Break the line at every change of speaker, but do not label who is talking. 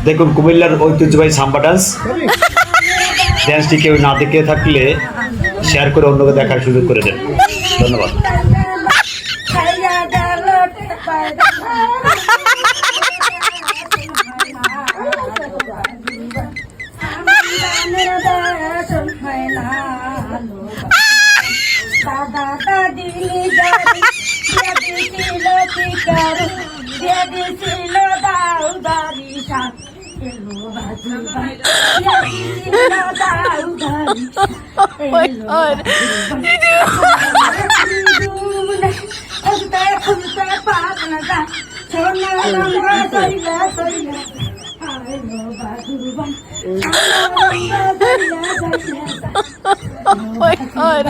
দেখুন কুমিল্লার ঐতিহ্যবাহী সাম্বা ডান্স। ডান্সটি কেউ না দেখে থাকলে শেয়ার করে অন্যকে দেখার সুযোগ করে দেন। ধন্যবাদ।
Oh my God.